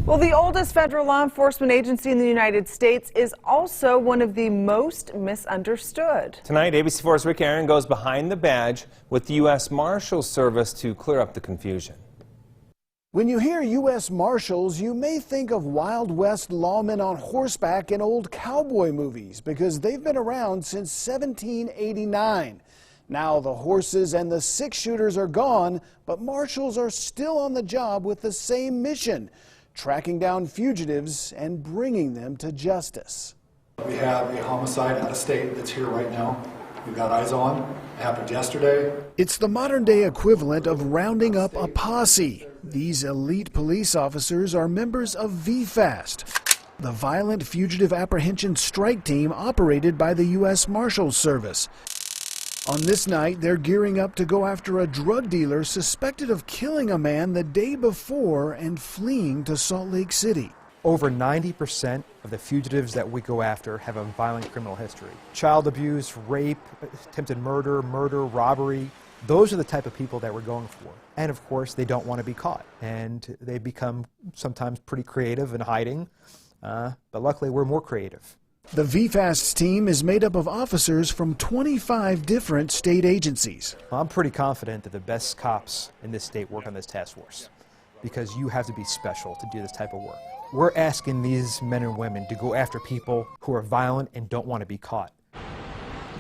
Well, the oldest federal law enforcement agency in the United States is also one of the most misunderstood. Tonight, ABC4's Rick Aaron goes behind the badge with the U.S. Marshals Service to clear up the confusion. When you hear U.S. Marshals, you may think of Wild West lawmen on horseback in old cowboy movies because they've been around since 1789. Now the horses and the six-shooters are gone, but marshals are still on the job with the same mission: tracking down fugitives and bringing them to justice. We have a homicide out of state that's here right now. We've got eyes on. It happened yesterday. It's the modern-day equivalent of rounding up a posse. These elite police officers are members of VFAST, the Violent Fugitive Apprehension Strike Team operated by the U.S. Marshals Service. On this night, they're gearing up to go after a drug dealer suspected of killing a man the day before and fleeing to Salt Lake City. Over 90% of the fugitives that we go after have a violent criminal history. Child abuse, rape, attempted murder, robbery. Those are the type of people that we're going for. And of course, they don't want to be caught. And they become sometimes pretty creative in hiding. But luckily, we're more creative. The VFAST team is made up of officers from 25 different state agencies. I'm pretty confident that the best cops in this state work on this task force, because you have to be special to do this type of work. We're asking these men and women to go after people who are violent and don't want to be caught.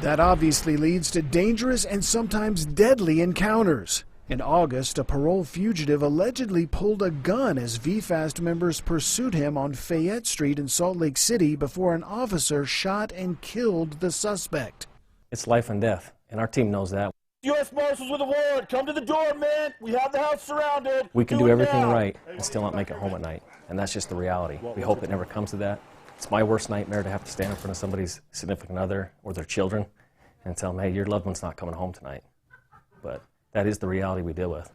That obviously leads to dangerous and sometimes deadly encounters. In August, a parole fugitive allegedly pulled a gun as VFAST members pursued him on Fayette Street in Salt Lake City before an officer shot and killed the suspect. It's life and death, and our team knows that. U.S. Marshals with a warrant, come to the door, man. We have the house surrounded. We can do everything right and still not make it home at night, and that's just the reality. We hope it never comes to that. It's my worst nightmare to have to stand in front of somebody's significant other or their children and tell them, hey, your loved one's not coming home tonight. But that is the reality we deal with.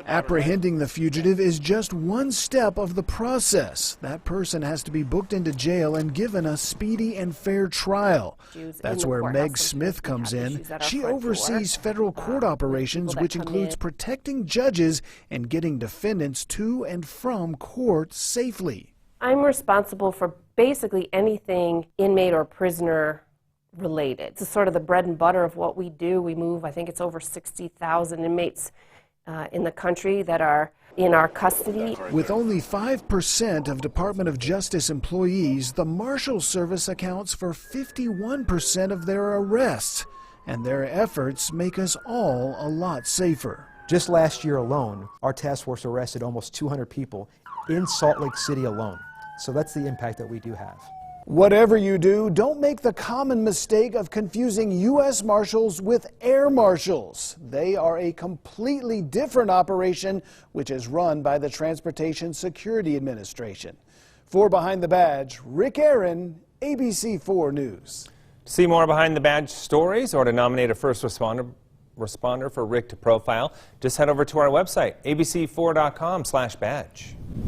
Apprehending the fugitive is just one step of the process. That person has to be booked into jail and given a speedy and fair trial. That's where Meg Smith comes in. She oversees federal court operations, which includes protecting judges and getting defendants to and from court safely. I'm responsible for basically anything inmate or prisoner related. It's sort of the bread and butter of what we do. We move, I think it's over 60,000 inmates in the country that are in our custody. With only 5% of Department of Justice employees, the Marshals Service accounts for 51% of their arrests, and their efforts make us all a lot safer. Just last year alone, our task force arrested almost 200 people in Salt Lake City alone. So that's the impact that we do have. Whatever you do, don't make the common mistake of confusing U.S. Marshals with Air Marshals. They are a completely different operation, which is run by the Transportation Security Administration. For Behind the Badge, Rick Aaron, ABC4 News. To see more Behind the Badge stories or to nominate a first responder for Rick to profile, just head over to our website, abc4.com/badge.